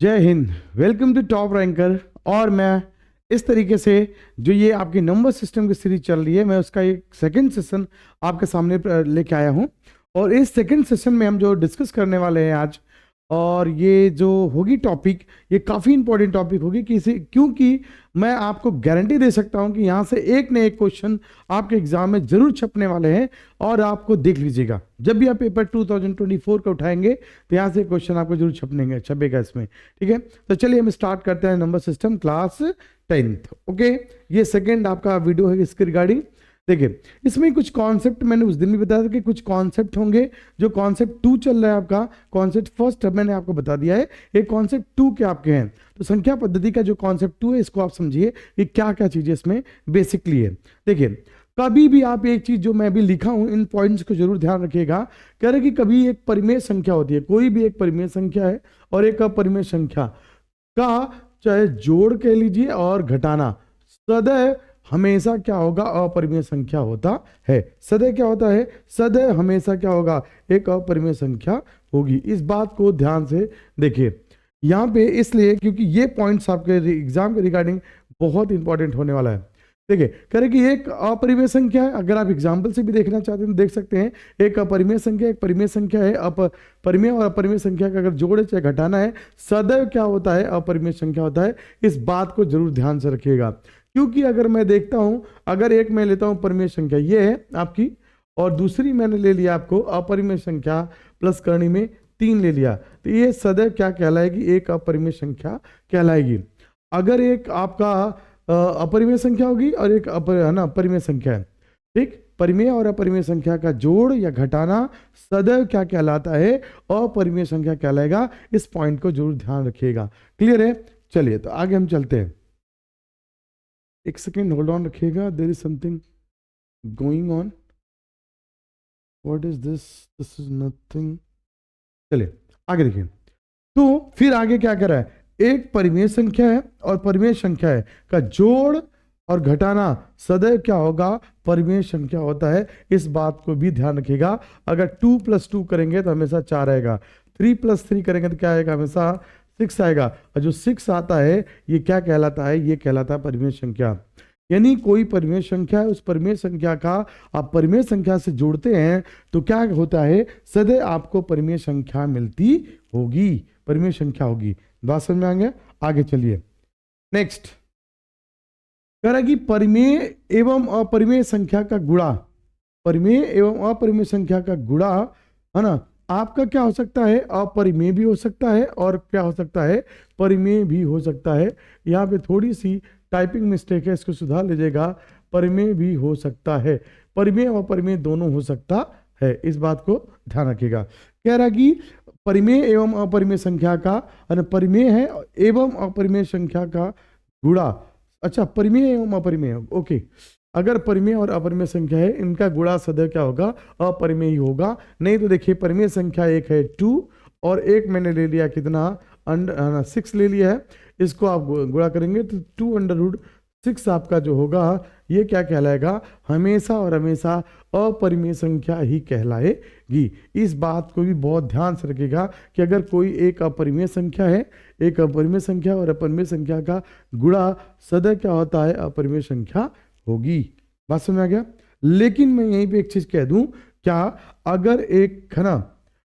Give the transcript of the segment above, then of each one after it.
जय हिंद। Welcome to Top Ranker. और मैं इस तरीके से जो ये आपकी नंबर सिस्टम की सीरीज चल रही है, मैं उसका एक सेकंड सेशन आपके सामने लेके आया हूँ। और इस सेकंड सेशन में हम जो डिस्कस करने वाले हैं आज, और ये जो होगी टॉपिक, ये काफ़ी इंपॉर्टेंट टॉपिक होगी क्योंकि मैं आपको गारंटी दे सकता हूँ कि यहाँ से एक न एक क्वेश्चन आपके एग्जाम में जरूर छपने वाले हैं। और आपको देख लीजिएगा, जब भी आप पेपर 2024 का उठाएंगे तो यहाँ से क्वेश्चन आपको जरूर छपेगा इसमें। ठीक है, तो चलिए हम स्टार्ट करते हैं number system class 10th। Okay, ये सेकेंड आपका वीडियो है इसके रिगार्डिंग। देखिए, इसमें कुछ कॉन्सेप्ट मैंने उस दिन भी बताया था कि कुछ कॉन्सेप्ट होंगे। जो कॉन्सेप्ट 2 चल रहा है आपका, कॉन्सेप्ट फर्स्ट मैंने आपको बता दिया है, ये कॉन्सेप्ट 2 के आपके हैं। तो संख्या पद्धति का जो कॉन्सेप्ट 2 है, इसको आप समझिए कि क्या क्या चीजें इसमें बेसिकली है। देखिए, कभी भी आप एक चीज जो मैं अभी लिखा हूं, इन पॉइंट्स को जरूर ध्यान रखिएगा। कह रहे कि कभी एक परिमेय संख्या होती है, कोई भी एक परिमेय संख्या है और एक अपरिमेय संख्या का चाहे जोड़ कह लीजिए और घटाना, सदैव हमेशा क्या होगा, अपरिमेय संख्या होता है। सदैव क्या होता है, सदैव हमेशा क्या होगा, एक अपरिमेय संख्या होगी। इस बात को ध्यान से देखिए यहाँ पे, इसलिए क्योंकि ये पॉइंट्स आपके एग्जाम के रिगार्डिंग बहुत इंपॉर्टेंट होने वाला है। देखिए, कह रहे कि एक अपरिमेय संख्या है, अगर आप एग्जाम्पल से भी देखना चाहते हैं तो देख सकते हैं। एक अपरिमेय संख्या, एक परिमेय संख्या है। परिमेय और अपरिमेय संख्या का अगर जोड़े चाहे घटाना है, सदैव क्या होता है, अपरिमेय संख्या होता है। इस बात को जरूर ध्यान से रखिएगा, क्योंकि अगर मैं देखता हूं, अगर एक मैं लेता हूं परिमेय संख्या, ये है आपकी, और दूसरी मैंने ले लिया आपको अपरिमेय संख्या प्लस करनी में 3 ले लिया, तो ये सदैव क्या कहलाएगी, एक अपरिमेय संख्या कहलाएगी। अगर एक आपका अपरिमेय संख्या होगी और एक परिमेय संख्या है, ठीक, परिमेय और अपरिमेय संख्या का जोड़ या घटाना सदैव क्या कहलाता है, अपरिमेय संख्या कहलाएगा। इस पॉइंट को जरूर ध्यान रखिएगा। क्लियर है? चलिए, तो आगे हम चलते हैं। एक सेकेंड होल्ड ऑन रखिएगा, there is something going on. What is this? This is nothing. चलिए आगे देखिए। तो फिर आगे क्या कर रहा है, एक परिमेय संख्या है और परिमेय संख्या है का जोड़ और घटाना सदैव क्या होगा, परिमेय संख्या होता है। इस बात को भी ध्यान रखिएगा। अगर 2 + 2 करेंगे तो हमेशा 4 आएगा, 3 + 3 करेंगे तो क्या आएगा, हमेशा 6 आएगा। और जो 6 आता है ये क्या कहलाता है, ये कहलाता है परिमेय संख्या। यानी कोई परिमेय संख्या है, उस परिमेय संख्या का आप परिमेय संख्या से जोड़ते हैं तो क्या होता है, सदैव आपको परिमेय संख्या मिलती होगी, परिमेय संख्या होगी। बात समझ में आ गया? आगे चलिए। नेक्स्ट कह रहा है कि परिमेय एवं अपरिमेय संख्या का गुणा, परिमेय एवं अपरिमेय संख्या का गुणा है ना, आपका क्या हो सकता है, अपरिमेय भी हो सकता है और क्या हो सकता है, परिमेय भी हो सकता है। यहाँ पे थोड़ी सी टाइपिंग मिस्टेक है, इसको सुधार लीजिएगा। परिमेय भी हो सकता है, परिमेय और अपरिमेय दोनों हो सकता है। इस बात को ध्यान रखिएगा। कह रहा कि परिमेय एवं अपरिमेय संख्या का, परिमेय है एवं अपरिमेय संख्या का गुणा। अच्छा, परिमेय एवं अपरिमेय, ओके। अगर परिमेय और अपरिमेय संख्या है, इनका गुणा सदैव क्या होगा, अपरिमेय ही होगा। नहीं तो देखिए, परिमेय संख्या एक है 2 और एक मैंने ले लिया कितना, 6 ले लिया है। इसको आप गुणा करेंगे तो 2√6 आपका जो होगा, ये क्या कहलाएगा, हमेशा और हमेशा अपरिमेय संख्या ही कहलाएगी। इस बात को भी बहुत ध्यान से रखिएगा कि अगर कोई एक अपरिमेय संख्या है, एक अपरिमेय संख्या और अपरिमेय संख्या का गुणा सदैव क्या होता है, अपरिमेय संख्या होगी। बात समझ में आ गया? लेकिन मैं यहीं पे एक चीज कह दूं, क्या अगर एक है ना,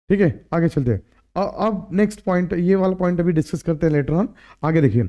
ठीक है, आगे चलते हैं। अब नेक्स्ट पॉइंट, ये वाला पॉइंट अभी डिस्कस करते हैं लेटर ऑन। आगे देखिए,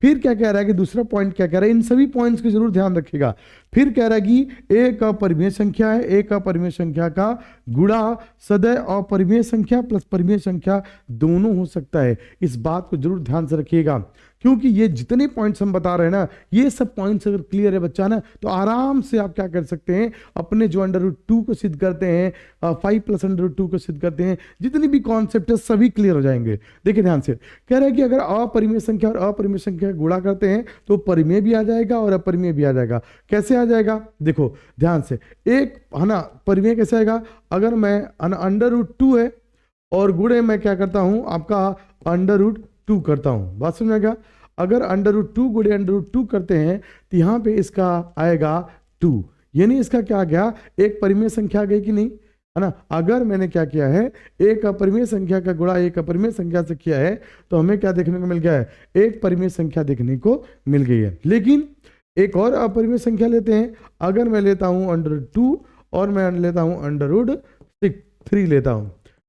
फिर क्या कह रहा है कि दूसरा पॉइंट क्या कह रहा है, इन सभी पॉइंट्स को जरूर ध्यान रखिएगा। फिर कह रहा है कि एक अपरिमेय संख्या है, एक अपरिमेय संख्या का गुणा सदैव अपरिमेय संख्या प्लस परिमेय संख्या दोनों हो सकता है। इस बात को जरूर ध्यान से रखिएगा, क्योंकि ये जितने पॉइंट्स हम बता रहे हैं ना, ये सब पॉइंट्स अगर क्लियर है बच्चा ना, तो आराम से आप क्या कर सकते हैं, अपने जो √2 को सिद्ध करते हैं, 5 + √2 को सिद्ध करते हैं, जितनी भी कॉन्सेप्ट है सभी क्लियर हो जाएंगे। देखिए ध्यान से, कह रहा है कि अगर अपरिमेय संख्या और अपरिमेय संख्या गुणा करते हैं तो परिमेय भी आ जाएगा और अपरिमेय भी आ जाएगा। कैसे आ जाएगा, देखो ध्यान से, एक है ना परिमेय कैसे आएगा, अगर मैं √2 है और गुणे मैं क्या करता हूं, आपका √2 करता हूं। बात समझ में आ गया? अगर √2 गुणे √2 करते हैं तो यहाँ पे इसका आएगा 2, यानी इसका क्या आ गया, एक परिमेय संख्या आ गई कि नहीं, है ना। अगर मैंने क्या किया है, एक अपरिमेय संख्या का गुणा एक अपरिमेय संख्या से किया है तो हमें क्या देखने को मिल गया है, एक परिमेय संख्या देखने को मिल गई है। लेकिन एक और अपरिमेय संख्या लेते हैं, अगर मैं लेता हूं √2 और मैं लेता हूं √3 लेता हूं,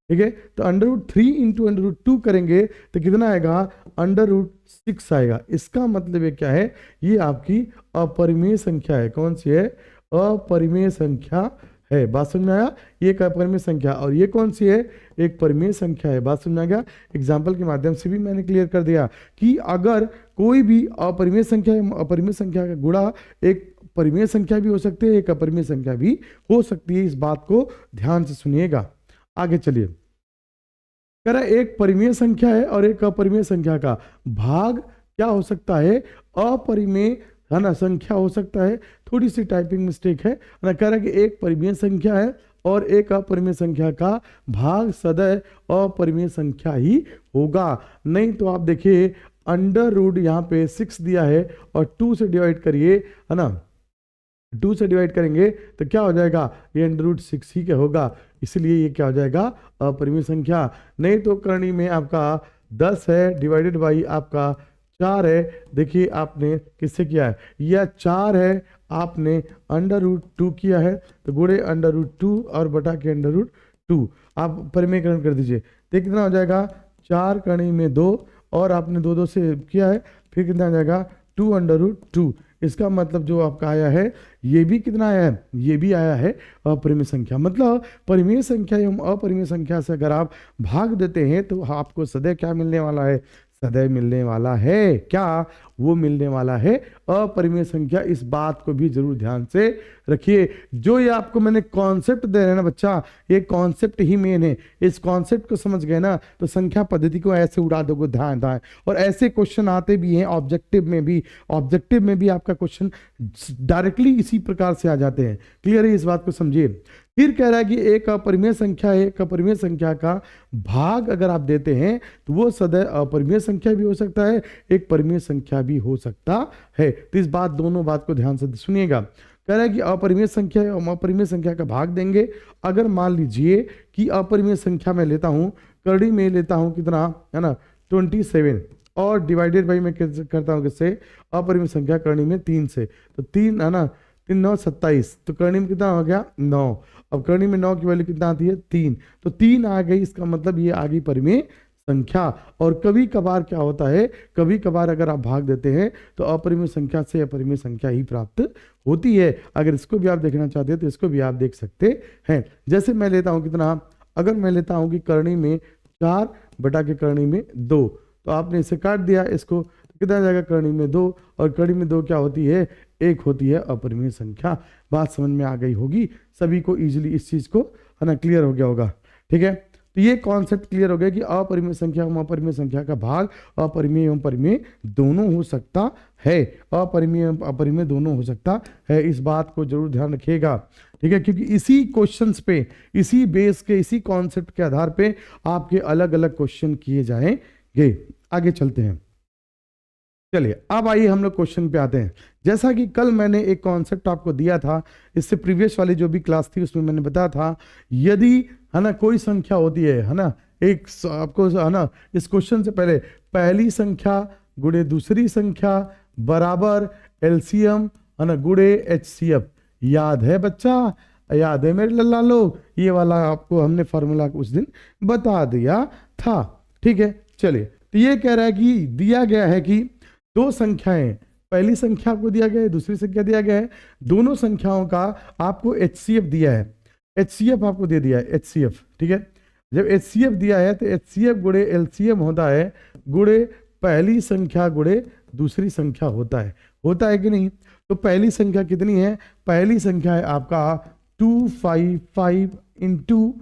ठीक है, तो √3 इंटू √2 करेंगे तो कितना आएगा, √6 आएगा। इसका मतलब ये क्या है, ये आपकी अपरिमेय संख्या है। कौन सी है, अपरिमेय संख्या है। बात समझ में आया, ये एक अपरिमेय संख्या, और ये कौन सी है, एक परिमेय संख्या है। बात समझ में आ गया। एग्जाम्पल के माध्यम से भी मैंने क्लियर कर दिया कि अगर कोई भी अपरिमेय संख्या अपरिमेय संख्या का गुणा एक परिमेय संख्या भी हो सकती है, एक अपरिमेय संख्या भी हो सकती है। इस बात को ध्यान से सुनिएगा। आगे चलिए, कह रहा है एक परिमेय संख्या है और एक अपरिमेय संख्या का भाग क्या हो सकता है, अपरिमेय, है ना, संख्या हो सकता है। थोड़ी सी टाइपिंग मिस्टेक है ना। कह रहा है कि एक परिमेय संख्या है और एक अपरिमेय संख्या का भाग सदैव अपरिमेय संख्या ही होगा। नहीं तो आप देखिए √ यहाँ पे 6 दिया है और 2 से डिवाइड करिए, है ना, 2 से डिवाइड करेंगे तो क्या हो जाएगा, ये √6 ही क्या होगा, इसलिए ये क्या हो जाएगा, अपरिमेय संख्या। नहीं तो करणी में आपका 10 है डिवाइडेड बाई आपका 4 है। देखिए आपने किससे किया है, यह 4 है, आपने √2 किया है तो गुणे √2 और बटा के √2 आप परिमेयकरण कर दीजिए। तो कितना हो जाएगा, 4 करणी में 2 और आपने 2 से किया है, फिर कितना आ जाएगा 2 √2। इसका मतलब जो आपका आया है, ये भी कितना आया है, ये भी आया है अपरिमेय संख्या। मतलब परिमेय संख्या एवं अपरिमेय संख्या से अगर आप भाग देते हैं तो आपको सदैव क्या मिलने वाला है, सदैव मिलने वाला है क्या, वो मिलने वाला है अपरिमेय संख्या। इस बात को भी जरूर ध्यान से रखिए। जो ये आपको मैंने कॉन्सेप्ट दे रहे हैं ना बच्चा, ये कॉन्सेप्ट ही मेन है। इस कॉन्सेप्ट को समझ गए ना तो संख्या पद्धति को ऐसे उड़ा दोगे धाए धाए। और ऐसे क्वेश्चन आते भी हैं ऑब्जेक्टिव में भी, ऑब्जेक्टिव में भी आपका क्वेश्चन डायरेक्टली इसी प्रकार से आ जाते हैं। क्लियर है, इस बात को समझिए। फिर कह रहा है कि एक अपरिमेय संख्या है, एक अपरिमेय संख्या का भाग अगर आप देते हैं तो वो सदैव अपरिमेय संख्या भी हो सकता है, एक परिमेय संख्या भी हो सकता है। तो इस बात, दोनों बात को ध्यान से सुनिएगा। कह रहा है कि अपरिमेय संख्या और अपरिमेय संख्या का भाग देंगे। अगर मान लीजिए कि अपरिमेय संख्या में लेता हूं, करणी में लेता हूं कितना, है ना, 27 और डिवाइडेड बाई मैं करता हूं किससे, अपरिमेय संख्या करणी में 3 से, तो 3 है ना, 3 9 27, तो करणी में कितना हो गया 9। अब करणी में 9 की वैल्यू कितना आती है 3, तो 3 आ गई। इसका मतलब ये आ गई परिमेय संख्या। और कभी कभार क्या होता है, कभी कभार अगर आप भाग देते हैं तो अपरिमेय संख्या से अपरिमेय संख्या ही प्राप्त होती है। अगर इसको भी आप देखना चाहते हैं तो इसको भी आप देख सकते हैं। जैसे मैं लेता हूं कितना, अगर मैं लेता हूं कि करणी में 4 बटा के करणी में 2, तो आपने इसे काट दिया, इसको कितना जाएगा, करणी में 2, और करणी में 2 क्या होती है, 1 होती है अपरिमेय संख्या। बात समझ में आ गई होगी सभी को, इजीली इस चीज को, है ना, क्लियर हो गया होगा। ठीक है, तो ये कॉन्सेप्ट क्लियर हो गया कि अपरिमेय संख्या एवं अपरिमेय संख्या का भाग अपरिमेय एवं परिमेय दोनों हो सकता है, अपरिमेय अपरिमेय दोनों हो सकता है। इस बात को जरूर ध्यान रखिएगा। ठीक है, क्योंकि इसी क्वेश्चंस पे, इसी बेस के, इसी कॉन्सेप्ट के आधार पे आपके अलग अलग क्वेश्चन किए जाएंगे। आगे चलते हैं। चलिए अब आइए हम लोग क्वेश्चन पे आते हैं। जैसा कि कल मैंने एक कॉन्सेप्ट आपको दिया था, इससे प्रीवियस वाली जो भी क्लास थी उसमें मैंने बताया था, यदि, है ना, कोई संख्या होती है ना, एक आपको, है ना, इस क्वेश्चन से पहले पहली संख्या गुणे दूसरी संख्या बराबर एलसीएम, है ना, गुणे एचसीएफ। याद है बच्चा, याद है मेरे लल्ला लोग, ये वाला आपको हमने फार्मूला उस दिन बता दिया था। ठीक है, चलिए, तो ये कह रहा है कि दिया गया है कि दो संख्याएं, पहली संख्या आपको दिया गया है, दूसरी संख्या दिया गया है, दोनों संख्याओं का आपको एचसीएफ दिया है, एचसीएफ आपको दे दिया है, एचसीएफ। ठीक है, जब एचसीएफ दिया है तो एचसीएफ गुणे एलसीएम होता है, गुणे पहली संख्या गुणे दूसरी संख्या होता है कि नहीं। तो पहली संख्या कितनी है, पहली संख्या है आपका 255 इंटू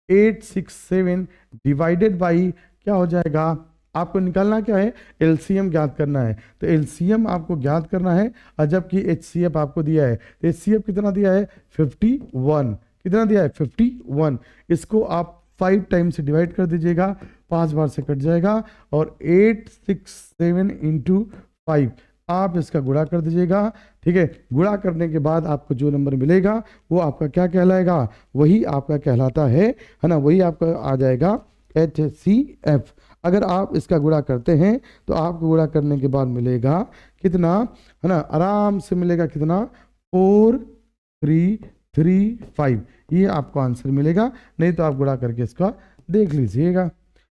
867 डिवाइडेड बाई क्या हो जाएगा, आपको निकालना क्या है, एलसीएम ज्ञात करना है। तो एलसीएम आपको ज्ञात करना है, और जबकि एचसीएफ आपको दिया है, तो एचसीएफ कितना दिया है 51, कितना दिया है 51। इसको आप 5 टाइम्स से डिवाइड कर दीजिएगा, 5 बार से कट जाएगा, और 867 इंटू 5 आप इसका गुणा कर दीजिएगा, ठीक है। गुणा करने के बाद आपको जो नंबर मिलेगा वो आपका क्या कहलाएगा, वही आपका कहलाता है ना, वही आपका आ जाएगा HCF। अगर आप इसका गुणा करते हैं तो आपको गुणा करने के बाद मिलेगा कितना, है ना, आराम से मिलेगा कितना, 4335। ये आपको आंसर मिलेगा, नहीं तो आप गुणा करके इसका देख लीजिएगा।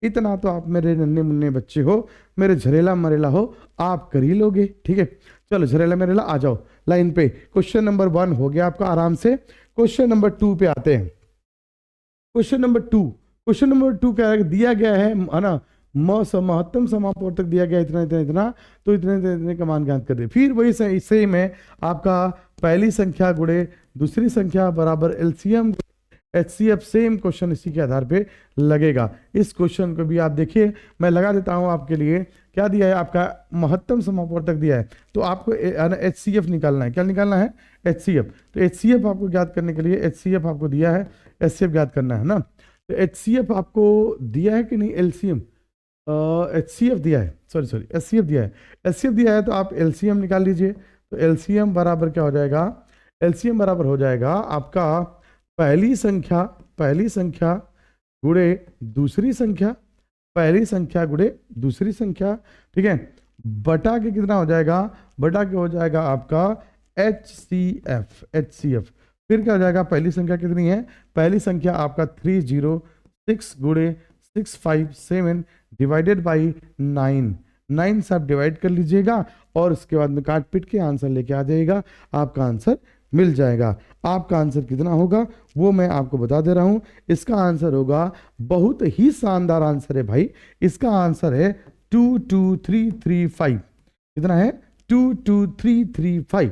इतना तो आप मेरे नन्हे मुन्ने बच्चे हो, मेरे झरेला मरेला हो, आप कर ही लोगे, ठीक है। चलो झरेला मरेला आ जाओ लाइन पे। क्वेश्चन नंबर 1 हो गया आपका आराम से। क्वेश्चन नंबर 2 पे आते हैं। क्वेश्चन नंबर 2 क्या दिया गया है ना, महत्तम समापवर्तक दिया गया इतना इतना इतना, तो इतने इतने का मान ज्ञात कर दे। फिर वही सेम है आपका, पहली संख्या गुणे दूसरी संख्या बराबर LCM HCF। सेम क्वेश्चन इसी के आधार पे लगेगा। इस क्वेश्चन को भी आप देखिए, मैं लगा देता हूं आपके लिए। क्या दिया है आपका, महत्तम समापवर्तक दिया है, तो आपको HCF निकालना है। क्या निकालना है, HCF। तो HCF आपको ज्ञात करने के लिए HCF आपको दिया है, HCF ज्ञात करना है ना। तो HCF आपको दिया है कि नहीं, LCM HCF दिया है, सॉरी HCF दिया है। HCF दिया है तो आप LCM निकाल लीजिए। तो LCM बराबर क्या हो जाएगा, LCM बराबर हो जाएगा आपका पहली संख्या गुणे दूसरी संख्या, पहली संख्या गुणे दूसरी संख्या, ठीक है, बटा के कितना हो जाएगा, बटा के हो जाएगा आपका HCF। फिर क्या हो जाएगा, पहली संख्या कितनी है, पहली संख्या आपका 306 गुणे 657 डिवाइडेड बाई 9 से आप डिवाइड कर लीजिएगा और उसके बाद में काट पीट के आंसर लेके आ जाएगा, आपका आंसर मिल जाएगा। आपका आंसर कितना होगा वो मैं आपको बता दे रहा हूं। इसका आंसर होगा, बहुत ही शानदार आंसर है भाई, इसका आंसर है 22335। कितना है, 22335,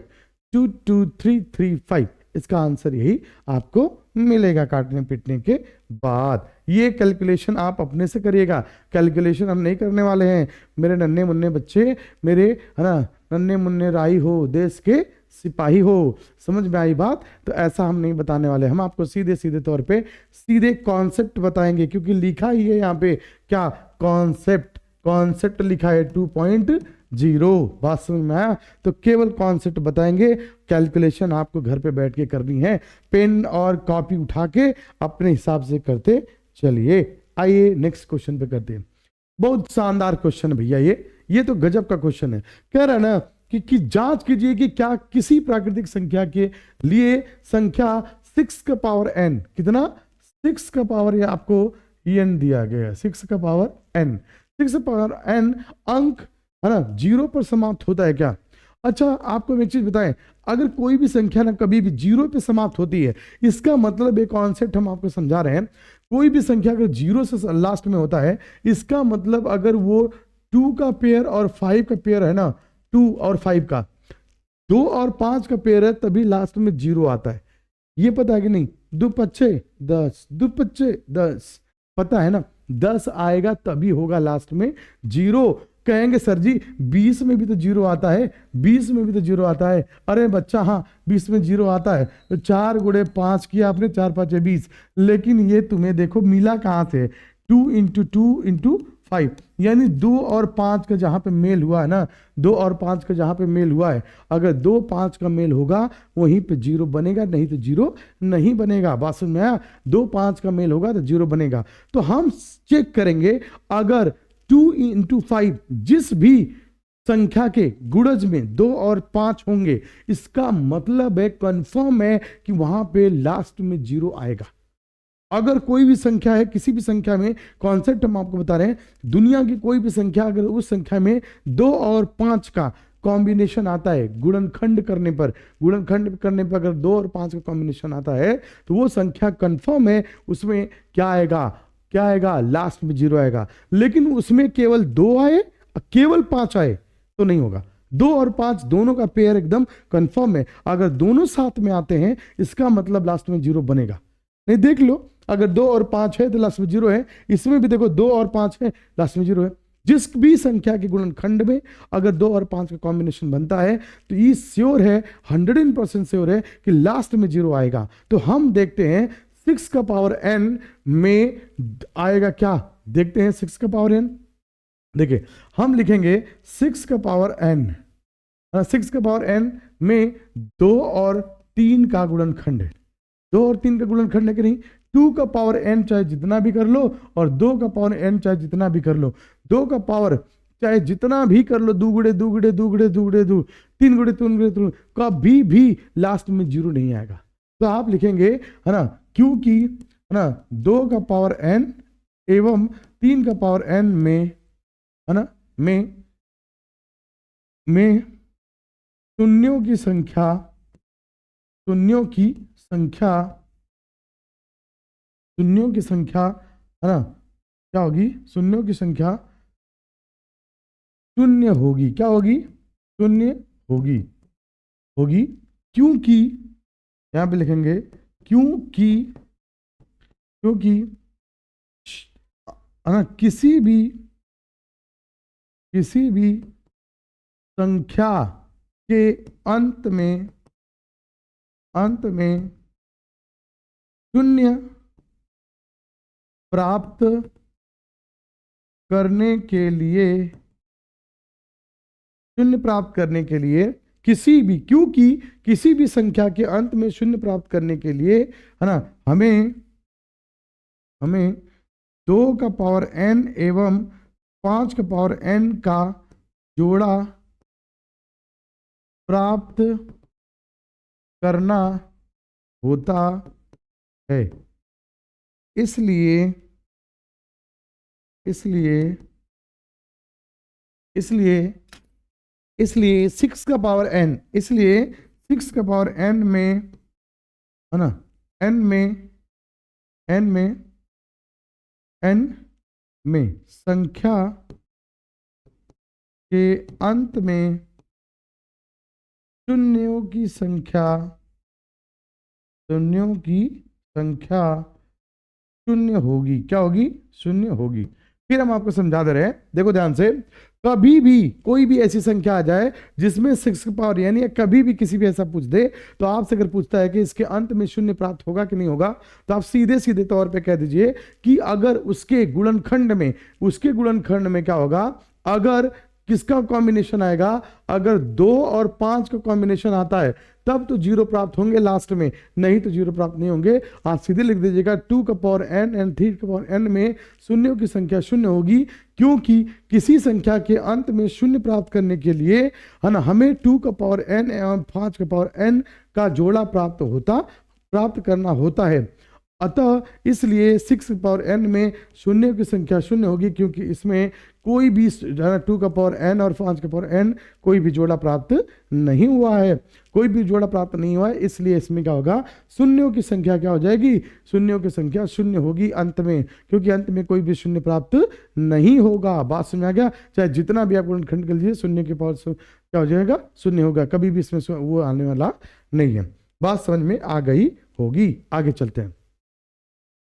22335। इसका आंसर यही आपको मिलेगा काटने पीटने के बाद। ये कैलकुलेशन आप अपने से करिएगा, कैलकुलेशन हम नहीं करने वाले हैं मेरे नन्हे मुन्ने बच्चे, मेरे है ना नन्हे मुन्ने राई हो, देश के सिपाही हो। समझ में आई बात। तो ऐसा हम नहीं बताने वाले, हम आपको सीधे सीधे तौर पे सीधे कॉन्सेप्ट बताएंगे, क्योंकि लिखा ही है यहाँ पे क्या, कॉन्सेप्ट लिखा है 2.0। बात समझ में आया। तो केवल कॉन्सेप्ट बताएंगे, कैलकुलेशन आपको घर पे बैठ के करनी है, पेन और कॉपी उठा के अपने हिसाब से करते चलिए। आइए नेक्स्ट क्वेश्चन पे करते हैं। बहुत शानदार क्वेश्चन भैया, ये तो गजब का क्वेश्चन है। कह रहा है ना कि जांच कीजिए कि क्या किसी प्राकृतिक संख्या के लिए संख्या 6 का पावर n, कितना 6 का पावर, ये आपको n दिया गया है, 6 का पावर n, 6 का पावर n अंक है ना 0 पर समाप्त होता है क्या। अच्छा आपको एक चीज बताएं, अगर कोई भी संख्या ना कभी भी 0 पे समाप्त होती है, इसका मतलब एक कॉन्सेप्ट हम आपको समझा रहे हैं, कोई भी संख्या अगर 0 से लास्ट में होता है, इसका मतलब अगर वो 2 का पेयर और 5 का पेयर है ना, 2 और 5 का, 2 और 5 का पेयर है, तभी लास्ट में 0 आता है। ये पता है कि नहीं, 2 पच्चे 10, 2 पच्चे 10, पता है ना, 10 आएगा तभी होगा लास्ट में 0। कहेंगे सर जी 20 में भी तो 0 आता है, 20 में भी तो 0 आता है। अरे बच्चा हाँ 20 में 0 आता है, तो 4 गुणे 5 किया आपने, 4 5 20, लेकिन ये तुम्हें देखो मिला कहाँ से, 2 इंटू 2 इंटू 5, यानी 2 और 5 का जहां पे मेल हुआ है ना, 2 और 5 का जहां पे मेल हुआ है, अगर 2 5 का मेल होगा वहीं पे 0 बनेगा, नहीं तो 0 नहीं बनेगा। बात समझ में आया, 2 5 का मेल होगा तो 0 बनेगा। तो हम चेक करेंगे, अगर 2 इंटू 5 जिस भी संख्या के गुणज में 2 और 5 होंगे, इसका मतलब है कंफर्म है कि वहां पे लास्ट में 0 आएगा। अगर कोई भी संख्या है, किसी भी संख्या में, कॉन्सेप्ट हम आपको बता रहे हैं, दुनिया की कोई भी संख्या अगर उस संख्या में 2 और 5 का कॉम्बिनेशन आता है, गुणनखंड करने पर अगर 2 और 5 का कॉम्बिनेशन आता है, तो वो संख्या कंफर्म है, उसमें क्या आएगा, लास्ट में 0 आएगा। लेकिन उसमें केवल 2 आए, केवल 5 आए तो नहीं होगा। 2 और 5 दोनों का पेयर एकदम कंफर्म है। अगर दोनों साथ में आते हैं, इसका मतलब लास्ट में 0 बनेगा। नहीं देख लो, अगर 2 और 5 है तो लास्ट में 0 है, इसमें भी देखो 2 और 5 है, लास्ट में 0 है। जिस भी संख्या के गुणनखंड में अगर 2 और 5 का कॉम्बिनेशन बनता है, तो ये श्योर है, 100% श्योर है कि लास्ट में 0 आएगा। तो हम देखते हैं 6 का पावर n में आएगा क्या, देखते हैं 6 का पावर n। देखिए हम लिखेंगे 6 का पावर n, 6 का पावर n में 2 और 3 का गुणनखंड है, 2 और 3 का गुणनखंड है कि नहीं। 2 का पावर n चाहे जितना भी कर लो और 2 का पावर n चाहे जितना भी कर लो, 2 का पावर चाहे जितना भी कर लो, 2 गुणे 2 गुणे 2 गुणे 2 गुणे 2, 3 गुणे 3 गुणे 3, कभी भी लास्ट में जीरो नहीं आएगा। तो आप लिखेंगे है ना, क्योंकि है ना 2 का पावर n एवं 3 का पावर n में है ना में शून्यों की संख्या है ना क्या होगी, शून्यों की संख्या शून्य होगी। क्या होगी, शून्य होगी क्योंकि यहां पे लिखेंगे क्योंकि है ना किसी भी संख्या के अंत में शून्य प्राप्त करने के लिए क्योंकि किसी भी संख्या के अंत में शून्य प्राप्त करने के लिए है ना हमें 2 का पावर n एवं 5 का पावर n का जोड़ा प्राप्त करना होता है। इसलिए 6 का पावर n, इसलिए 6 का पावर n में है ना n में संख्या के अंत में शून्यों की संख्या शून्य होगी। क्या होगी, शून्य होगी। फिर हम आपको समझा दे रहे हैं, देखो ध्यान से, कभी भी कोई भी ऐसी संख्या आ जाए जिसमें 6 का पावर यानी कभी भी किसी भी ऐसा पूछ दे, तो आपसे अगर पूछता है कि इसके अंत में शून्य प्राप्त होगा कि नहीं होगा, तो आप सीधे तौर पे कह दीजिए कि अगर उसके गुणनखंड में क्या होगा, अगर किसका कॉम्बिनेशन आएगा, अगर 2 और 5 का कॉम्बिनेशन आता है तब तो जीरो प्राप्त होंगे लास्ट में, नहीं तो जीरो प्राप्त नहीं होंगे। आप सीधे लिख दीजिएगा 2 का पावर n एंड 3 का पावर n में शून्यों की संख्या शून्य होगी, क्योंकि किसी संख्या के अंत में शून्य प्राप्त करने के लिए है ना हमें 2 का पावर n एवं 5 का पावर n का जोड़ा प्राप्त करना होता है। अतः इसलिए 6 पावर n में शून्य की संख्या शून्य होगी, क्योंकि इसमें कोई भी 2 का पावर n और 5 का पावर n कोई भी जोड़ा प्राप्त नहीं हुआ है, इसलिए इसमें क्या होगा, शून्यों की संख्या क्या हो जाएगी, शून्यों की संख्या शून्य होगी अंत में, क्योंकि अंत में कोई भी शून्य प्राप्त नहीं होगा। बात समझ आ गया, चाहे जितना भी आप गुणनखंड कर लीजिए शून्य के पावर क्या हो जाएगा, शून्य होगा, कभी भी इसमें वो आने वाला नहीं है। बात समझ में आ गई होगी। आगे चलते हैं।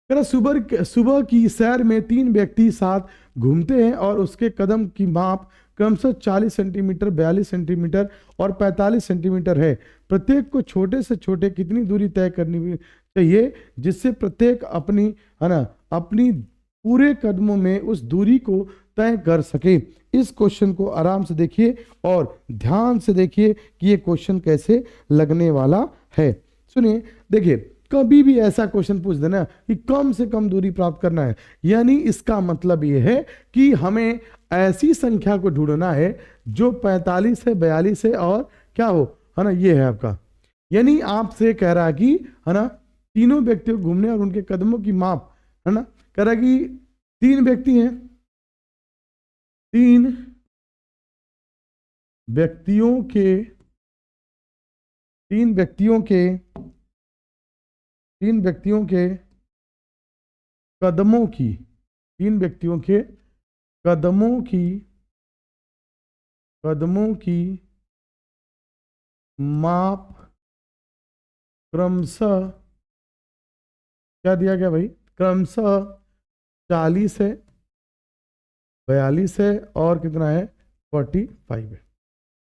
सुबह की सैर में 3 व्यक्ति साथ घूमते हैं और उसके कदम की माप क्रमशः 40 सेंटीमीटर, 42 सेंटीमीटर और 45 सेंटीमीटर है। प्रत्येक को छोटे से छोटे कितनी दूरी तय करनी चाहिए जिससे प्रत्येक अपनी पूरे कदमों में उस दूरी को तय कर सके। इस क्वेश्चन को आराम से देखिए और ध्यान से देखिए कि ये क्वेश्चन कैसे लगने वाला है। सुनिए, देखिए, कभी भी ऐसा क्वेश्चन पूछ देना कि कम से कम दूरी प्राप्त करना है, यानी इसका मतलब ये है कि हमें ऐसी संख्या को ढूंढना है जो 45 है, 42 है और क्या हो, है ना, ये है आपका। यानी आपसे कह रहा है कि है ना तीनों व्यक्तियों को घूमने और उनके कदमों की माप, है ना, कह रहा है कि 3 व्यक्ति हैं, 3 व्यक्तियों के कदमों की माप क्रमशः क्या दिया गया भाई, क्रमशः 40 है, 42 है और कितना है, 45 है।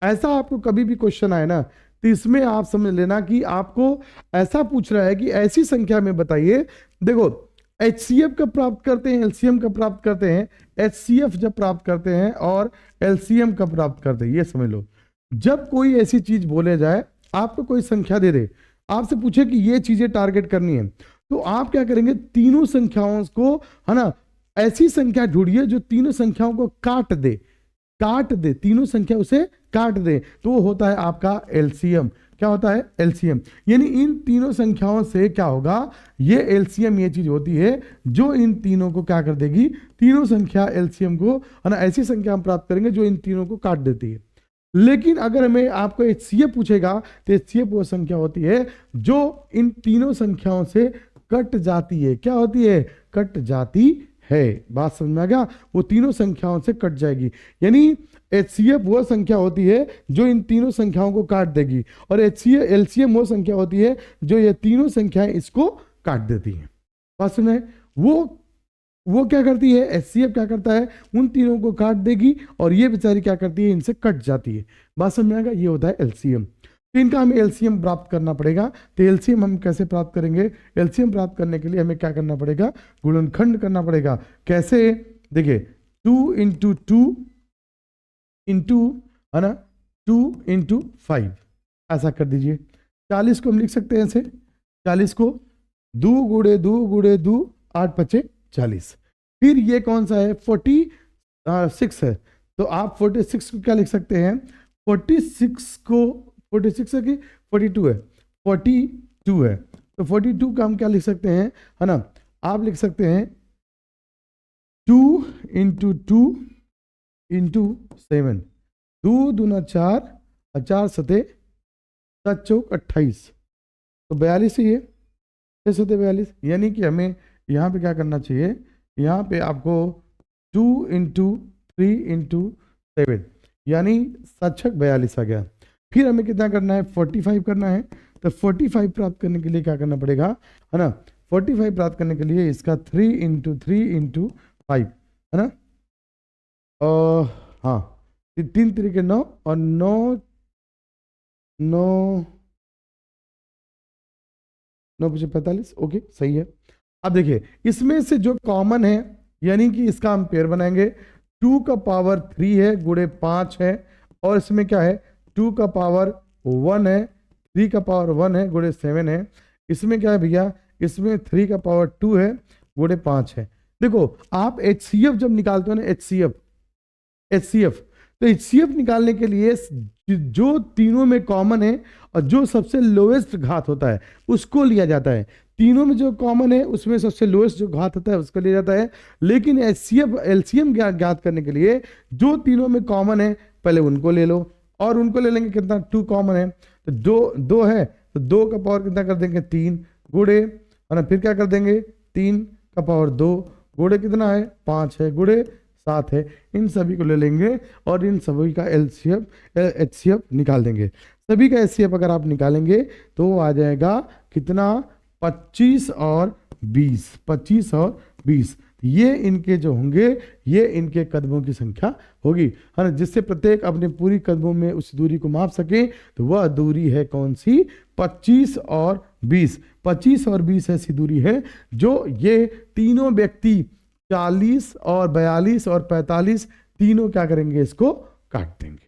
ऐसा आपको कभी भी क्वेश्चन आए ना, तो इसमें आप समझ लेना कि आपको ऐसा पूछ रहा है कि ऐसी संख्या में बताइए। देखो, HCF कब प्राप्त करते हैं, LCM कब प्राप्त करते हैं, HCF जब प्राप्त करते हैं और LCM कब प्राप्त करते हैं, ये समझ लो। जब कोई ऐसी चीज बोले जाए, आपको कोई संख्या दे दे, आपसे पूछे कि ये चीजें टारगेट करनी है, तो आप क्या करेंगे, तीनों संख्याओं को, है ना, ऐसी संख्या ढूंढिए जो तीनों संख्याओं को काट दे, तीनों संख्या उसे काट दे, तो वो होता है आपका एलसीएम। क्या होता है? एलसीएम। यानी इन तीनों संख्याओं से क्या होगा, ये एलसीएम, ये चीज होती है जो इन तीनों को क्या कर देगी, तीनों संख्या एलसीएम को, है ना, ऐसी संख्या हम प्राप्त करेंगे जो इन तीनों को काट देती है। लेकिन अगर हमें आपको एचसीएफ पूछेगा, तो एचसीएफ वो संख्या होती है जो इन तीनों संख्याओं से कट जाती है। क्या होती है? कट जाती है। बात समझ में आ गया? वो तीनों संख्याओं से कट जाएगी। यानी एचसीएफ वो संख्या होती है जो इन तीनों संख्याओं को काट देगी, और एलसीएम वो संख्या होती है जो ये तीनों संख्याएं इसको काट देती हैं। बात सुने? वो क्या करती है, एचसीएफ क्या करता है, उन तीनों को काट देगी, और ये बेचारी क्या करती है, इनसे कट जाती है। बात समझ में आएगा? ये होता है एलसीएम। तो इनका हमें एलसीएम प्राप्त करना पड़ेगा। तो एलसीएम हम कैसे प्राप्त करेंगे? एलसीएम प्राप्त करने के लिए हमें क्या करना पड़ेगा, गुणनखंड करना पड़ेगा। कैसे? देखिए 2 इंटू 2 इंटू, है ना, 2 इंटू 5, ऐसा कर दीजिए। 40 को हम लिख सकते हैं ऐसे, 40 को 2 गुड़े 2 गुड़े 2, 8 पचे 40। फिर ये कौन सा है, 46 है, तो आप 46 को क्या लिख सकते हैं, 46 को, 46 है कि 42 है, 42 है, तो 42 का हम क्या लिख सकते हैं, है ना, आप लिख सकते हैं 2 इंटू 2 इंटू 7, 2 दूना 4, 4 सते 7 चौक 28, तो 42 ही है, 6 सते 42। यानी कि हमें यहाँ पे क्या करना चाहिए, यहाँ पे आपको 2 इंटू 3 इंटू 7, यानी 7 छक 42 आ गया। फिर हमें कितना करना है, 45 करना है। तो 45 प्राप्त करने के लिए क्या करना पड़ेगा, है ना, 45 प्राप्त करने के लिए इसका 3 इंटू 3 इंटू 5, है ना, और हाँ, 3 तरीके 9, और 9 9 9 पचे 45, ओके सही है। अब देखिए इसमें से जो कॉमन है, यानी कि इसका हम पेयर बनाएंगे, 2 का पावर 3 है गुणे 5 है, और इसमें क्या है, 2 का पावर 1 है, 3 का पावर 1 है गुणे 7 है। इसमें क्या है भैया, इसमें 3 का पावर 2 है गुणे 5 है। देखो आप एचसीएफ जब निकालते हो ना, एचसीएफ, तो एचसीएफ निकालने के लिए जो तीनों में कॉमन है और जो सबसे लोएस्ट घात होता है उसको लिया जाता है। तीनों में जो कॉमन है उसमें सबसे लोएस्ट जो घात होता है उसको लिया जाता है। लेकिन एचसीएफ एलसीएम ज्ञात करने के लिए जो तीनों में कॉमन है पहले उनको ले लो, और उनको ले लेंगे कितना, 2 कॉमन है, तो 2 है, तो 2 का पावर कितना कर देंगे, 3 गुणे, है ना, फिर क्या कर देंगे, 3 का पावर 2 गुणे कितना है, 5 है, गुणे 7 है। इन सभी को ले लेंगे और इन सभी का एचसीएफ निकाल देंगे। सभी का एचसीएफ अगर आप निकालेंगे तो आ जाएगा कितना, 25 और 20, 25 और 20। ये इनके जो होंगे, ये इनके कदमों की संख्या होगी, है ना, जिससे प्रत्येक अपने पूरी कदमों में उस दूरी को माप सके। तो वह दूरी है कौन सी, 25 और 20। 25 और 20 ऐसी दूरी है जो ये तीनों व्यक्ति 40 और 42 और 45 तीनों क्या करेंगे, इसको काट देंगे।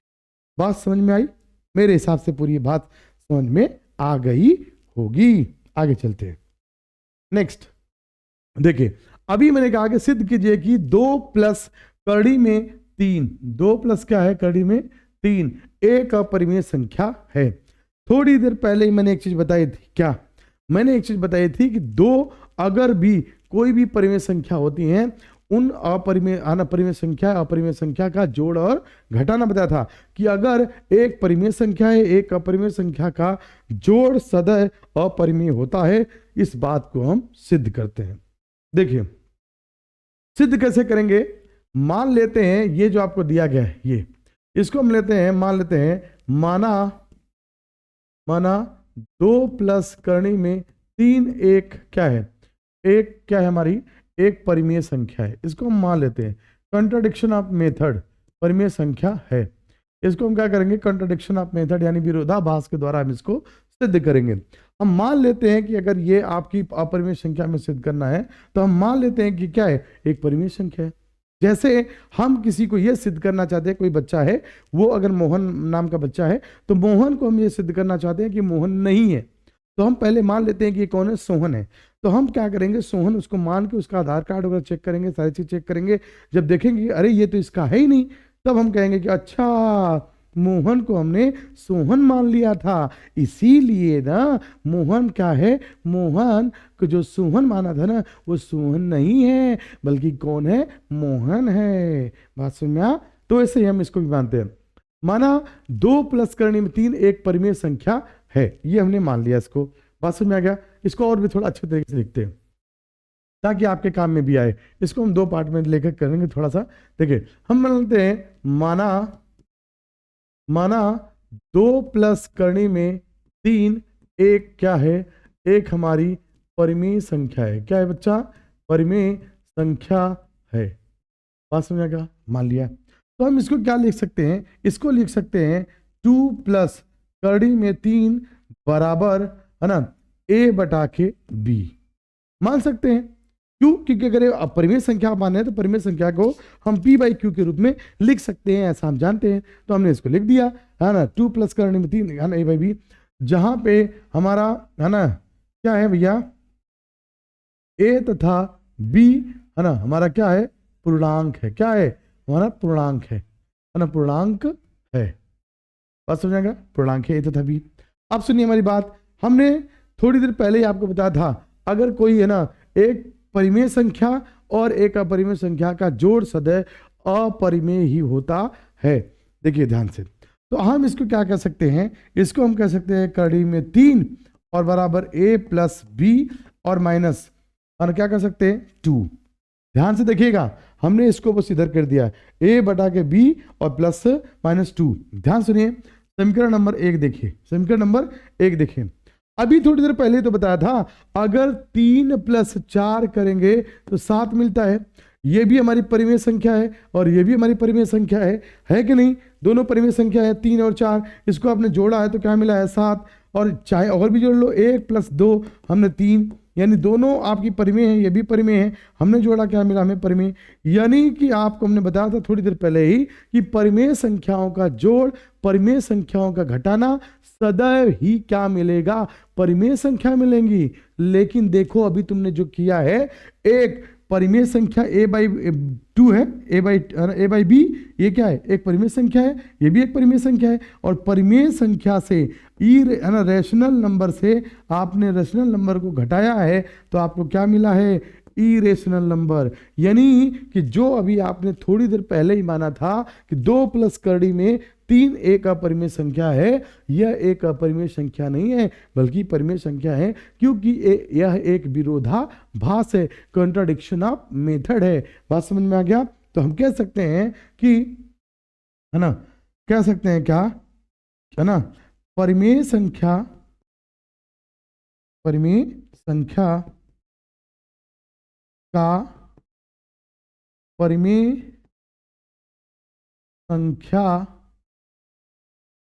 बात समझ में आई? मेरे हिसाब से पूरी बात समझ में आ गई होगी। आगे चलते हैं। नेक्स्ट देखिए, अभी मैंने कहा कि सिद्ध कीजिए कि 2 प्लस कड़ी में 3, 2 प्लस क्या है, कड़ी में 3 एक अपरिमेय संख्या है। थोड़ी देर पहले ही मैंने एक चीज बताई थी, क्या मैंने एक चीज बताई थी कि 2 अगर भी कोई भी परिमेय संख्या होती हैं, उन अपरिमेय संख्या का जोड़ और घटाना बताया था कि अगर एक परिमेय संख्या है, एक अपरिमेय संख्या का जोड़ सदैव अपरिमेय होता है। इस बात को हम सिद्ध करते हैं। देखिए सिद्ध कैसे करेंगे, मान लेते हैं ये जो आपको दिया गया है, ये इसको हम लेते हैं, मान लेते हैं, माना 2 प्लस करणी में 3 एक क्या है, एक क्या है हमारी, एक परिमेय संख्या है। इसको हम मान लेते हैं, कंट्राडिक्शन ऑफ मेथड परिमेय संख्या है। इसको हम क्या करेंगे, कंट्राडिक्शन ऑफ मेथड यानी विरोधाभास के द्वारा हम इसको सिद्ध करेंगे। हम मान लेते हैं कि अगर ये आपकी अपरिमेय संख्या में सिद्ध करना है तो हम मान लेते हैं कि क्या है, एक परिमेय संख्या है। जैसे हम किसी को यह सिद्ध करना चाहते हैं, कोई बच्चा है, वो अगर मोहन नाम का बच्चा है, तो मोहन को हम ये सिद्ध करना चाहते हैं कि मोहन नहीं है, तो हम पहले मान लेते हैं कि ये कौन है, सोहन है। तो हम क्या करेंगे, सोहन उसको मान के उसका आधार कार्ड वगैरह चेक करेंगे, सारी चीज चेक करेंगे। जब देखेंगे कि अरे ये तो इसका है ही नहीं, तब हम कहेंगे कि अच्छा, मोहन को हमने सोहन मान लिया था, इसीलिए ना मोहन क्या है, मोहन को जो सोहन माना था ना, वो सोहन नहीं है, बल्कि कौन है, मोहन है। बात समझ में आ? तो ऐसे ही हम इसको भी मानते हैं। माना 2 प्लस करने में 3 एक परिमेय संख्या है, ये हमने मान लिया इसको। बात समझ में आ गया? इसको और भी थोड़ा अच्छे तरीके से लिखते हैं ताकि आपके काम में भी आए। इसको हम 2 पार्ट में लेकर करेंगे थोड़ा सा। देखिए, हम मानते हैं माना 2 प्लस करने में 3 एक क्या है, एक हमारी परिमेय संख्या है। क्या है बच्चा? परिमेय संख्या है। बात समझ आ गया? मान लिया। तो हम इसको क्या लिख सकते हैं, इसको लिख सकते हैं 2 प्लस करड़ी में 3 बराबर है ना a बटा के b। मान सकते हैं, क्यों? क्योंकि अगर ये परिमेय संख्या माने तो परिमेय संख्या को हम p बाई क्यू के रूप में लिख सकते हैं, ऐसा हम जानते हैं। तो हमने इसको लिख दिया, है ना, 2 प्लस करने में 3 है ना a बाई b, जहां पे हमारा है ना क्या है भैया, a तथा b है ना हमारा क्या है, पूर्णांक है। क्या है? हमारा पूर्णांक है ना, पूर्णांक है। बात समझेगा? पूर्णांक है a तथा b। अब सुनिए हमारी बात, हमने थोड़ी देर पहले ही आपको बताया था, अगर कोई है ना एक परिमेय संख्या और एक अपरिमेय संख्या का जोड़ सदैव अपरिमेय ही होता है। देखिए ध्यान से, तो हम इसको क्या कह सकते हैं, इसको हम कह सकते हैं करड़ी में 3 और बराबर a प्लस b और माइनस, और क्या कर सकते हैं, 2। ध्यान से देखिएगा, हमने इसको बस इधर कर दिया, a बटा के b और प्लस माइनस 2। ध्यान सुनिए, समीकरण नंबर 1 देखिए, समीकरण नंबर 1 देखिए। अभी थोड़ी देर पहले तो बताया था, अगर 3 प्लस 4 करेंगे तो 7 मिलता है। ये भी हमारी परिमेय संख्या है और ये भी हमारी परिमेय संख्या है कि नहीं? दोनों परिमेय संख्या है 3 और 4, इसको आपने जोड़ा है तो क्या मिला है, 7। और चाहे और भी जोड़ लो, 1 प्लस 2 हमने 3, यानी दोनों आपकी परिमेय है, ये भी परिमेय है, हमने जोड़ा क्या मिला हमें, परिमेय। यानी कि आपको हमने बताया था थोड़ी देर पहले ही कि परिमेय संख्याओं का जोड़, परिमेय संख्याओं का घटाना सदैव ही क्या मिलेगा, परिमेय संख्या मिलेंगी। लेकिन देखो अभी तुमने जो किया है, एक परिमेय संख्या a बाई 2 है, a बाई b, ये क्या है, एक परिमेय संख्या है, ये भी एक परिमेय संख्या है। और परिमेय संख्या से रेशनल नंबर से आपने रेशनल नंबर को घटाया है, तो आपको क्या मिला है, इरेशनल नंबर। यानी कि जो अभी आपने थोड़ी देर पहले ही माना था कि 2 प्लस करड़ी में 3 एक अपरिमेय संख्या है, यह एक अपरिमेय संख्या नहीं है बल्कि परिमेय संख्या है, क्योंकि यह एक विरोधाभास है, कॉन्ट्राडिक्शन ऑफ मेथड है। बात समझ में आ गया? तो हम कह सकते हैं कि, है ना, कह सकते हैं क्या, है ना, परिमेय संख्या का परिमेय संख्या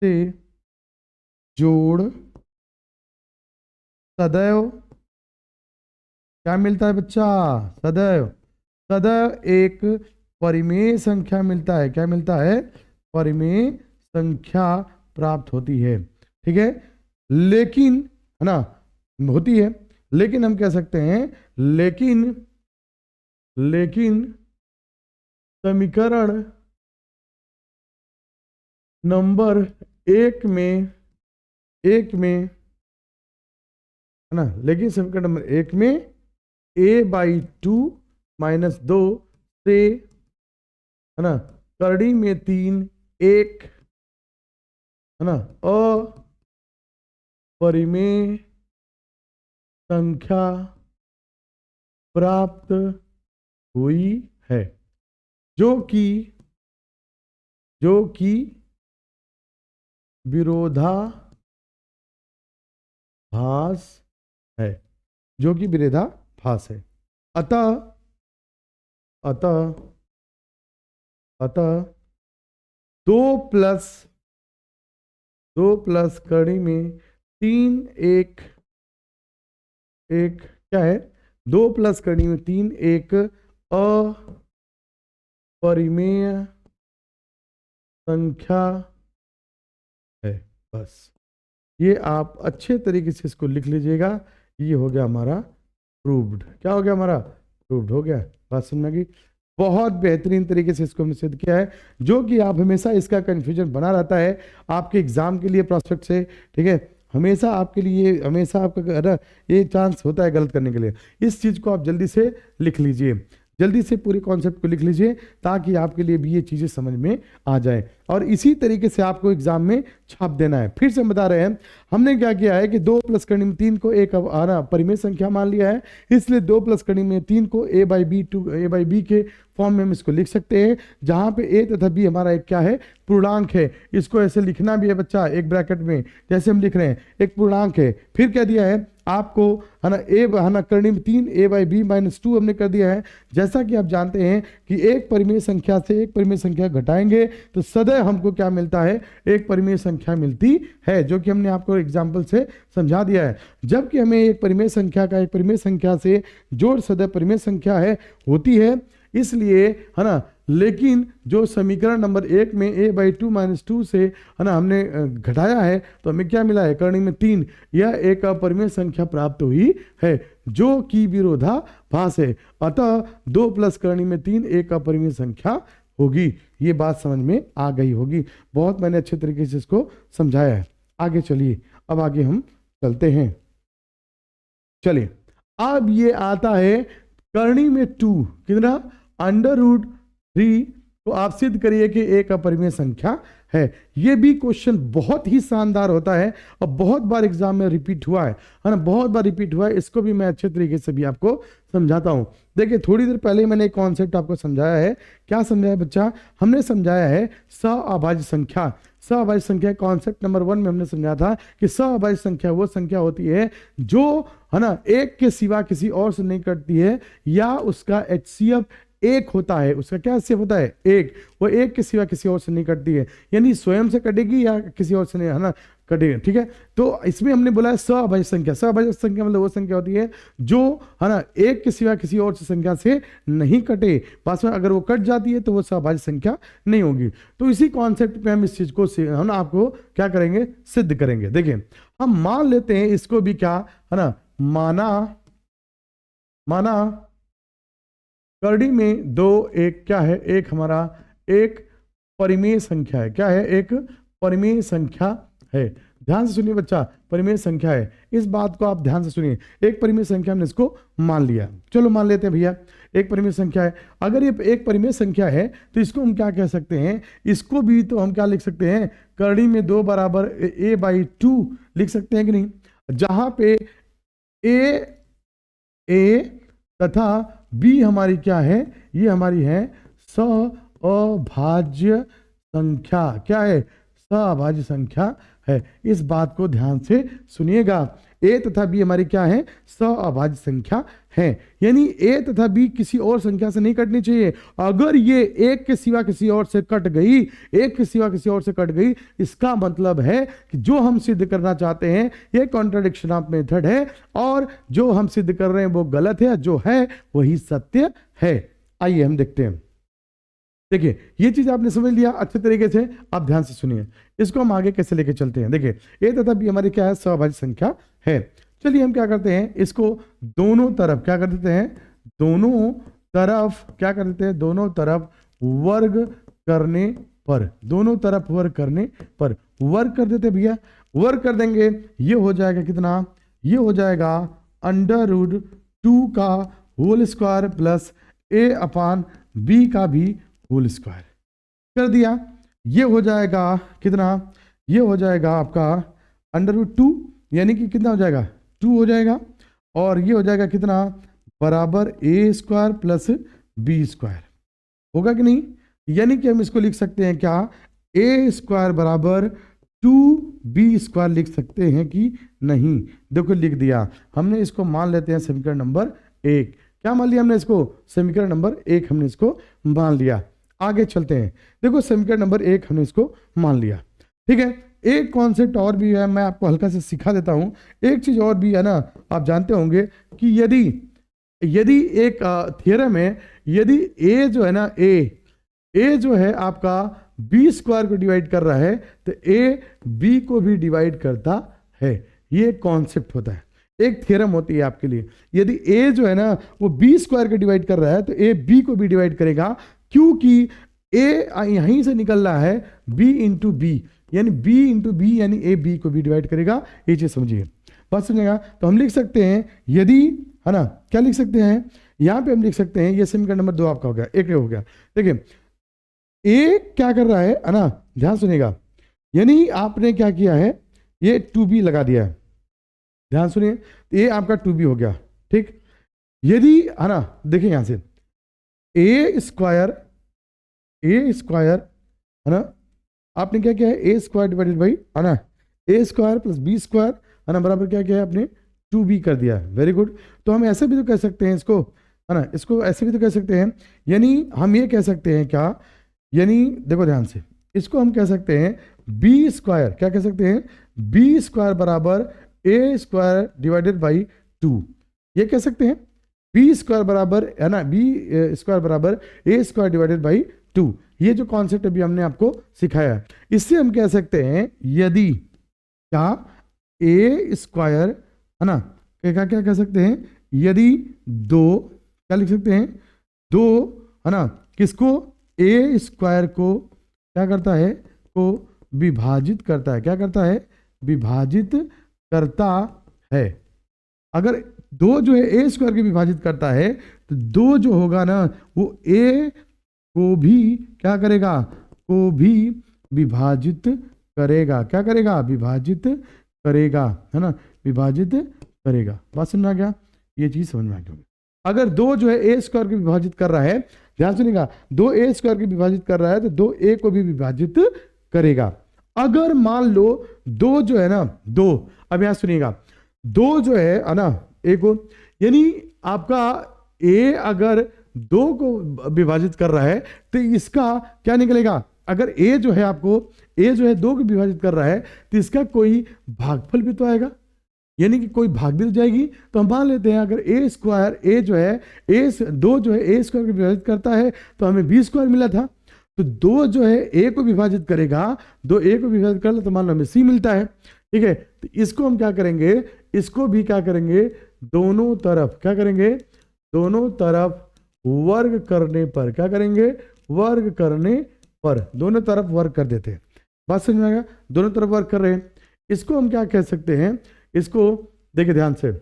से जोड़ सदैव क्या मिलता है बच्चा, सदैव एक परिमेय संख्या मिलता है। क्या मिलता है? परिमेय संख्या प्राप्त होती है। ठीक है, लेकिन है ना, होती है, लेकिन हम कह सकते हैं, लेकिन समीकरण नंबर 1 में है ना, लेकिन समीकरण नंबर 1 में a बाई 2 माइनस 2 से, है ना, करड़ी में 3 एक, है ना, अपरिमेय संख्या प्राप्त हुई है, जो कि विरोधाभास है, जो कि विरोधाभास है। अतः 2 प्लस करड़ी में 3 एक क्या है, 2 प्लस करड़ी में 3 एक परिमेय संख्या है। बस ये आप अच्छे तरीके से इसको लिख लीजिएगा। ये हो गया हमारा प्रूव्ड। क्या हो गया हमारा? प्रूव्ड हो गया। बात समझ में आ गई? बहुत बेहतरीन तरीके से इसको हमने सिद्ध किया है, जो कि आप हमेशा इसका कंफ्यूजन बना रहता है आपके एग्जाम के लिए प्रोस्पेक्ट से। ठीक है, हमेशा आपके लिए, हमेशा आपका ये चांस होता है गलत करने के लिए। इस चीज़ को आप जल्दी से लिख लीजिए, जल्दी से पूरे कॉन्सेप्ट को लिख लीजिए, ताकि आपके लिए भी ये चीज़ें समझ में आ जाए। और इसी तरीके से आपको एग्जाम में छाप देना है। फिर से हम बता रहे हैं, हमने क्या किया है कि 2 + कड़ी में 3 को एक परिमेय संख्या मान लिया है, इसलिए 2 + कड़ी में 3 को a/b के फॉर्म में हम इसको लिख सकते हैं, जहां पे a तथा b हमारा एक क्या है? पूर्णांक है। इसको ऐसे लिखना भी है बच्चा, एक ब्रैकेट में जैसे हम लिख रहे हैं, एक पूर्णांक है। फिर क्या दिया है आपको, है ना, a है ना कड़ी में 3 a/b - 2 हमने कर दिया है। जैसा कि आप जानते हैं कि एक परिमेय संख्या से एक परिमेय संख्या घटाएंगे तो सदैव हमको क्या मिलता है? एक परिमेय संख्या मिलती है, जो कि हमने आपको एग्जाम्पल से समझा दिया है। जबकि हमें एक परिमेय संख्या का एक परिमेय संख्या से जोड़ सदैव परिमेय संख्या है होती है, इसलिए, है ना, लेकिन जो समीकरण नंबर 1 में a/2 - 2 से, है ना, हमने घटाया है, तो हमें क्या मिला है? कड़ी में 3, यह एक अपरिमेय संख्या प्राप्त हुई है, जो कि विरोधाभास है। अतः 2 + कड़ी में 3 एक अपरिमेय संख्या होगी। ये बात समझ में आ गई होगी। बहुत मैंने अच्छे तरीके से इसको समझाया है। आगे चलिए, अब आगे हम चलते हैं। चलिए, अब ये आता है करनी में 2, कितना? √3 को आप सिद्ध करिए कि एक अपरिमेय संख्या है। ये भी क्वेश्चन बहुत ही शानदार होता है और बहुत बार एग्जाम में रिपीट हुआ है ना, बहुत बार रिपीट हुआ है। इसको भी मैं अच्छे तरीके से भी आपको समझाता हूं। देखिए, थोड़ी देर पहले मैंने एक कॉन्सेप्ट आपको समझाया है। क्या समझाया बच्चा? हमने समझाया है सअभाज्य संख्या। सअभाज्य संख्या कॉन्सेप्ट नंबर 1 में हमने समझा था कि सअभाज्य संख्या वो संख्या होती है जो, है ना, एक के सिवा किसी और से नहीं कटती है, या उसका HCF एक होता है। उसका क्या HCF होता है? एक। वो एक के सिवा किसी और से नहीं कटती है, यानी स्वयं से कटेगी या किसी और से नहीं, है ना, कटेगी। ठीक है, तो इसमें हमने बोला है सअभाज्य संख्या। सअभाज्य संख्या मतलब वो संख्या होती है जो, है ना, एक के सिवा किसी और संख्या से नहीं कटे। पास में अगर वो कट जाती है तो वो सअभाज्य संख्या नहीं होगी। तो इसी कॉन्सेप्ट पे हम इस चीज को, हम ना, आपको क्या करेंगे? सिद्ध करेंगे। देखिए, हम मान लेते हैं इसको भी, क्या है ना, माना कड़ी में 2 एक क्या है? एक हमारा एक परिमेय संख्या है। क्या है? एक परिमेय संख्या है। ध्यान से सुनिए बच्चा, परिमेय संख्या है। इस बात को आप ध्यान से सुनिए। एक परिमेय संख्या हमने इसको मान लिया। चलो मान लेते हैं भैया, एक परिमेय संख्या है। अगर ये एक परिमेय संख्या है तो इसको हम क्या कह सकते हैं? इसको भी तो हम क्या लिख सकते हैं? कड़ी में 2 बराबर a/2 लिख सकते हैं कि नहीं? जहां पे a तथा b हमारी क्या है? ये हमारी है सअभाज्य संख्या। क्या है? सअभाज्य संख्या है। इस बात को ध्यान से सुनिएगा। a तथा b हमारी क्या है? सअभाज्य संख्या है, यानी a तथा b किसी और संख्या से नहीं कटनी चाहिए। अगर ये एक के सिवा किसी और से कट गई, एक के सिवा किसी और से कट गई, इसका मतलब है कि जो हम सिद्ध करना चाहते हैं ये कॉन्ट्रडिक्शन ऑफ मेथड है, और जो हम सिद्ध कर रहे हैं वो गलत है, जो है वही सत्य है। आइए हम देखते हैं। देखिए, ये चीज आपने समझ लिया अच्छे तरीके से। आप ध्यान से सुनिए, इसको हम आगे कैसे लेके चलते हैं। देखिए, a तथा b हमारी क्या है? सअभाज्य संख्या है। चलिए हम क्या करते हैं, इसको दोनों तरफ क्या कर देते हैं? दोनों तरफ क्या कर देते हैं? दोनों तरफ वर्ग करने पर, दोनों तरफ वर्ग करने पर वर्ग कर देते भैया। वर्ग कर देंगे, ये हो जाएगा कितना? ये हो जाएगा √2 का होल स्क्वायर प्लस a/b का भी होल स्क्वायर कर दिया। ये हो जाएगा कितना? ये हो जाएगा आपका √2, यानी कि कितना हो जाएगा? 2 हो जाएगा। और ये हो जाएगा कितना? बराबर a² प्लस b² होगा कि नहीं? यानी कि हम इसको लिख सकते हैं क्या? a² बराबर 2b² लिख सकते हैं कि नहीं? देखो लिख दिया हमने। इसको मान लेते हैं समीकरण नंबर 1। क्या मान लिया हमने इसको? समीकरण नंबर 1 हमने इसको मान लिया। आगे चलते हैं। देखो, समीकरण नंबर 1 हमने इसको मान लिया। ठीक है, एक कॉन्सेप्ट और भी है, मैं आपको हल्का से सिखा देता हूं। एक चीज और भी है ना, आप जानते होंगे कि यदि एक थ्योरम है, यदि a जो है ना, ए जो है आपका बी स्क्वायर को डिवाइड कर रहा है, तो ए बी को भी डिवाइड करता है। ये कॉन्सेप्ट होता है, एक थ्योरम होती है आपके लिए। यदि ए जो है ना वो बी स्क्वायर को डिवाइड कर रहा है, तो ए बी को भी डिवाइड करेगा, क्योंकि ए यहीं से निकल रहा है बी इंटू बी, यानी बी इंटू बी, यानी ए बी को भी डिवाइड करेगा। ये चीज समझिए, बात समझेगा। तो हम लिख सकते हैं, यदि, है ना, क्या लिख सकते हैं, यहां पे हम लिख सकते हैं, ये समीकरण नंबर 2 आपका हो गया, एक हो गया। देखिए ए क्या कर रहा है ना, ध्यान सुनिएगा, यानी आपने क्या किया है, ये 2b लगा दिया है, ध्यान सुनिए, ये आपका 2b हो गया, ठीक। यदि, है ना, देखिए यहां से ए स्क्वायर, है ना, आपने क्या किया है, ए स्क्वायर डिवाइडेड बाई, है ना, ए स्क्वायर प्लस बी स्क्वायर, है ना, बराबर क्या किया है आपने, 2b कर दिया है। Very good. तो हम ऐसे भी तो कह सकते हैं इसको, है ना, इसको ऐसे भी तो कह सकते हैं, यानी हम ये कह सकते हैं क्या, यानी देखो ध्यान से, इसको हम कह सकते हैं बी स्क्वायर, क्या कह सकते हैं, बी स्क्वायर बराबर ए स्क्वायर डिवाइडेड बाई 2, ये कह सकते हैं। बी स्क्वायर बराबर, है ना, बी स्क्वायर बराबर ए स्क्वायर डिवाइडेड बाई 2, ये जो कॉन्सेप्ट अभी हमने आपको सिखाया है, इससे हम कह सकते हैं, यदि क्या ए स्क्वायर, है ना, क्या क्या कह सकते हैं, यदि दो, क्या लिख सकते हैं, दो, है ना, किसको, ए स्क्वायर को क्या करता है, को विभाजित करता है, क्या करता है, विभाजित करता है। अगर दो जो है ए स्क्वायर के विभाजित करता है, तो दो जो होगा ना वो ए को भी क्या करेगा, को भी विभाजित करेगा, क्या करेगा, विभाजित करेगा, है ना, विभाजित करेगा। बात समझ में आ गया, ये चीज समझ में आ गया। अगर दो जो है ए स्क्वायर के विभाजित कर रहा है, ध्यान सुनिएगा, दो ए स्क्वायर के विभाजित कर रहा है, तो दो ए को भी विभाजित करेगा। अगर मान लो दो जो है ना, दो, अब यहां सुनिएगा, दो जो है ना, ए को, यानी आपका ए अगर दो को विभाजित कर रहा है, तो इसका क्या निकलेगा, अगर ए जो है आपको, ए जो है दो को विभाजित कर रहा है, तो इसका कोई भागफल भी तो आएगा, यानी कि कोई भाग भी जाएगी। तो हम मान लेते हैं, अगर ए स्क्वायर, ए जो है, ए दो जो है ए स्क्वायर को विभाजित करता है, तो हमें बी स्क्वायर मिला था, तो दो जो है ए को विभाजित करेगा, दो ए को विभाजित कर ले, तो मान लो हमें सी मिलता है, ठीक है। तो इसको हम क्या करेंगे, इसको भी क्या करेंगे, दोनों तरफ क्या करेंगे, दोनों तरफ वर्ग करने पर, क्या करेंगे, वर्ग करने पर, दोनों तरफ वर्ग कर देते हैं। बात समझ में आएगा, दोनों तरफ वर्ग कर रहे हैं। इसको हम क्या कह सकते हैं, इसको देखिए ध्यान से,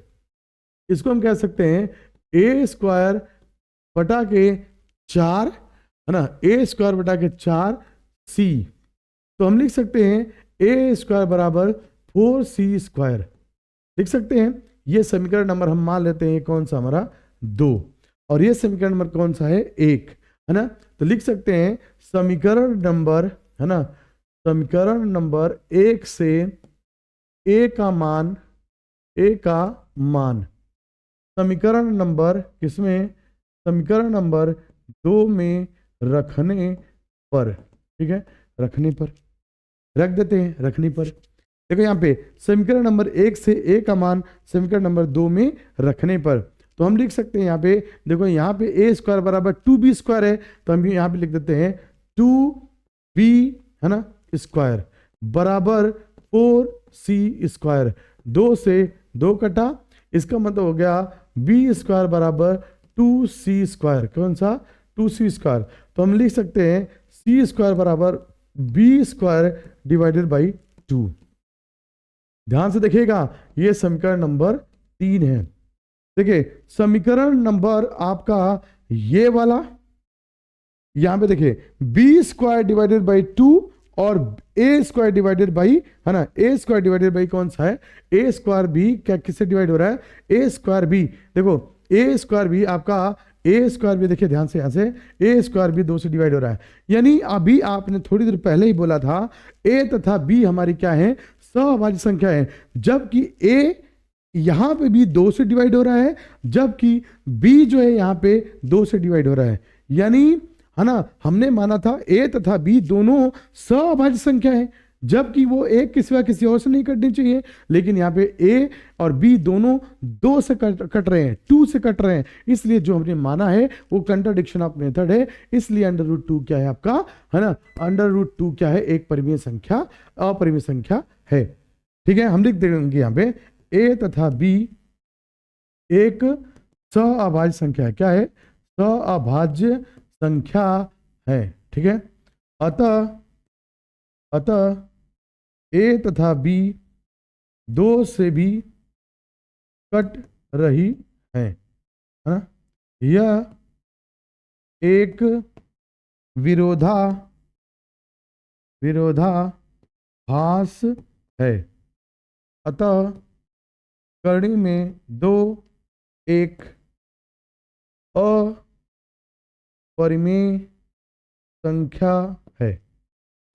इसको हम कह सकते हैं ए स्क्वायर बटा के 4, है ना, ए स्क्वायर बटा के 4 सी। तो हम लिख सकते हैं ए स्क्वायर बराबर 4c स्क्वायर, लिख सकते हैं। ये समीकरण नंबर हम मान लेते हैं कौन सा हमारा, 2, और ये समीकरण नंबर कौन सा है, 1, है ना। तो लिख सकते हैं समीकरण नंबर, है ना, समीकरण नंबर 1 से ए का मान, ए का मान समीकरण नंबर किसमें, समीकरण नंबर 2 में रखने पर, ठीक है, रखने पर रख देते हैं, रखने पर। देखो यहाँ पे समीकरण नंबर 1 से ए का मान समीकरण नंबर 2 में रखने पर, तो हम लिख सकते हैं यहाँ पे, देखो यहाँ पे ए स्क्वायर बराबर 2b स्क्वायर है, तो हम यहाँ पे लिख देते हैं 2b, है ना, स्क्वायर बराबर 4c स्क्वायर, 2 से 2 कटा, इसका मतलब हो गया b स्क्वायर बराबर 2c स्क्वायर, कौन सा, 2c स्क्वायर। तो हम लिख सकते हैं c स्क्वायर बराबर b स्क्वायर डिवाइडेड बाई 2। ध्यान से देखिएगा, ये समीकरण नंबर 3 है। देखिए समीकरण नंबर आपका ये वाला, यहां पे देखिए बी स्क्वायर डिवाइडेड बाई 2 और ए स्क्वायर डिवाइडेड बाई, है ना, ए स्क्वायर डिवाइडेड बाई कौन सा है, ए स्क्वायर बी, क्या किससे डिवाइड हो रहा है, ए स्क्वायर बी। देखो ए स्क्वायर बी आपका, ए स्क्वायर भी देखिए ध्यान से, यहां से ए स्क्वायर भी 2 से डिवाइड हो रहा है, यानी अभी आपने थोड़ी देर पहले ही बोला था ए तथा बी हमारी क्या है, सहभाज्य संख्या है, जबकि ए यहां पे भी 2 से डिवाइड हो रहा है, जबकि बी जो है यहां पे 2 से डिवाइड हो रहा है, यानी, है ना, हमने माना था ए तथा बी दोनों सहभाज्य संख्या है, जबकि वो एक के सिवा किसी और से नहीं कटनी चाहिए, लेकिन यहाँ पे ए और बी दोनों 2 से कट रहे हैं, 2 से कट रहे हैं, इसलिए जो हमने माना है वो कंट्राडिक्शन ऑफ मेथड है। इसलिए √2 क्या है आपका, है ना, √2 क्या है, एक परिमेय संख्या, अपरिमेय संख्या है। ठीक है, हम लिख देंगे यहाँ पे ए तथा बी एक सअभाज्य संख्या है। क्या है, सअभाज्य संख्या है। ठीक है, अतः ए तथा बी 2 से भी कट रही है ना? यह एक विरोधाभास है। अतः करणी में 2 एक अपरिमेय संख्या है।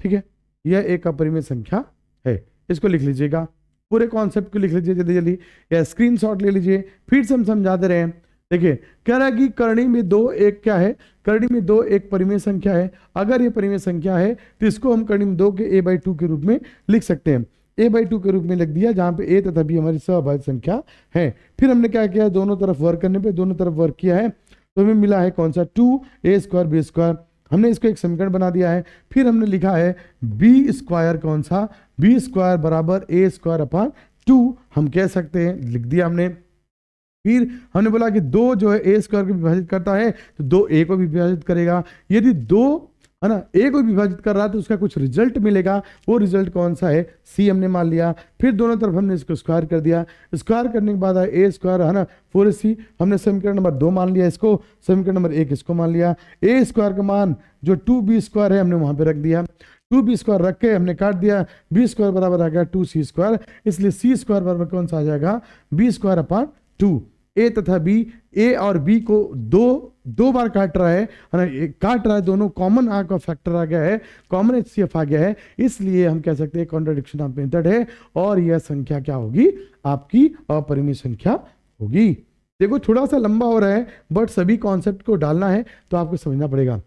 ठीक है, यह एक अपरिमेय संख्या है। इसको लिख लीजिएगा, पूरे कॉन्सेप्ट को लिख लीजिए जल्दी जल्दी, या स्क्रीनशॉट ले लीजिए, फिर से हम समझाते रहे। देखिए, कह रहा है कि करणी में 2 एक क्या है, करणी में 2 एक परिमेय संख्या है। अगर ये परिमेय संख्या है तो इसको हम करणी में 2 के a/2 के रूप में लिख सकते हैं। a/2 के रूप में लिख दिया, जहां पे a तथा b हमारी सहभाज्य संख्या है। फिर हमने क्या किया, दोनों तरफ वर्क करने पे दोनों तरफ वर्क किया है तो हमें मिला है कौन सा, 2a² b²। हमने इसको एक समीकरण बना दिया है। फिर हमने लिखा है b² कौन सा, b² बराबर a²/2 हम कह सकते हैं, लिख दिया हमने। फिर हमने बोला कि 2 जो है a² को विभाजित करता है तो 2 a को भी विभाजित करेगा। यदि 2 है ना a को विभाजित कर रहा है तो उसका कुछ रिजल्ट मिलेगा, वो रिजल्ट कौन सा है, c हमने मान लिया। फिर दोनों तरफ हमने इसको स्क्वायर कर दिया, स्क्वायर करने के बाद a² है ना 4ac, हमने समीकरण नंबर 2 मान लिया इसको, समीकरण नंबर 1 इसको मान लिया। a² का मान जो 2b² है हमने वहां पे रख दिया, 2b² रख के हमने काट दिया, b² बराबर आ गया 2c², इसलिए c² बराबर कौन सा आ जाएगा, b²/2। ए तथा बी, ए और बी को दो बार काट रहा है ना, काट रहा है, दोनों कॉमन आ का फैक्टर आ गया है, कॉमन HCF आ गया है, इसलिए हम कह सकते हैं कॉन्ट्राडिक्शन ऑफ मेथड है और यह संख्या क्या होगी, आपकी अपरिमेय संख्या होगी। देखो थोड़ा सा लंबा हो रहा है बट सभी कॉन्सेप्ट को डालना है तो आपको समझना पड़ेगा।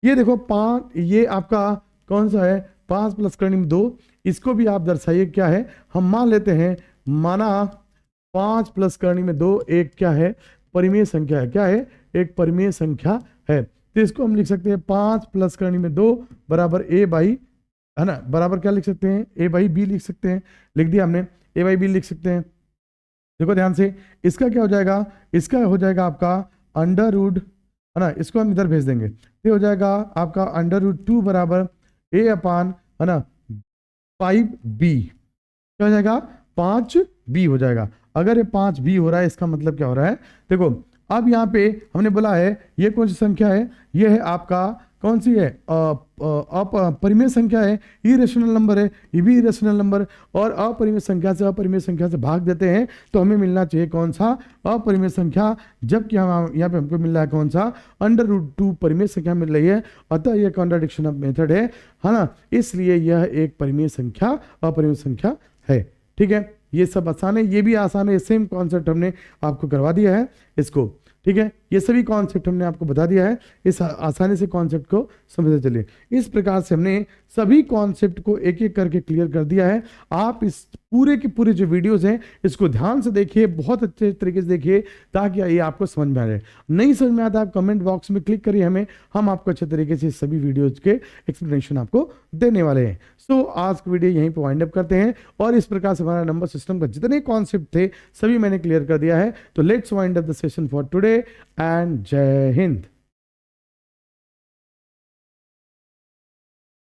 ये देखो 5, ये आपका कौन सा है, 5 + करणी में 2, इसको भी आप दर्शाइए क्या है। हम मान लेते हैं, माना 5 + करणी में 2 एक क्या है, परिमेय संख्या है। क्या है, एक परिमेय संख्या है। तो इसको हम लिख सकते हैं 5 + करणी में 2 बराबर a/, है ना, बराबर क्या लिख सकते हैं, a/b लिख सकते हैं, लिख दिया हमने, a/b लिख सकते हैं। देखो ध्यान से, इसका क्या हो जाएगा, इसका हो जाएगा आपका √, है ना, इसको हम इधर भेज देंगे, ये हो जाएगा आपका √2 बराबर a/, है ना, 5b, क्या हो जाएगा, 5b हो जाएगा। अगर ये 5b हो रहा है इसका मतलब क्या हो रहा है, देखो अब यहाँ पे हमने बोला है ये कौन सी संख्या है, ये है आपका कौन सी है, अपरिमेय संख्या है, इरेशनल नंबर है, ये भी इरेशनल नंबर, और अपरिमेय संख्या से अपरिमेय संख्या से भाग देते हैं तो हमें मिलना चाहिए कौन सा, अपरिमेय संख्या, जबकि हम यहाँ पे हमको मिल रहा है कौन सा, √2 परिमेय संख्या मिल रही है। अतः यह कॉन्ट्राडिक्शन ऑफ मेथड है ना, इसलिए यह एक परिमेय संख्या अपरिमेय संख्या है। ठीक है, ये सब आसान है, ये भी आसान है, सेम कॉन्सेप्ट हमने आपको करवा दिया है इसको। ठीक है, ये सभी कॉन्सेप्ट हमने आपको बता दिया है, इस आसानी से कॉन्सेप्ट को समझते चलिए। इस प्रकार से हमने सभी कॉन्सेप्ट को एक एक करके क्लियर कर दिया है। आप इस पूरे के पूरे जो वीडियोस हैं इसको ध्यान से देखिए, बहुत अच्छे तरीके से देखिए ताकि ये आपको समझ में आ जाए। नहीं समझ में आता आप कमेंट बॉक्स में क्लिक करिए हमें, हम आपको अच्छे तरीके से सभी वीडियोज के एक्सप्लेनेशन आपको देने वाले हैं। सो आज की वीडियो यहीं पर वाइंड अप करते हैं और इस प्रकार से हमारा नंबर सिस्टम का जितने कॉन्सेप्ट थे सभी मैंने क्लियर कर दिया है। तो let's wind up the session for today and जय हिंद।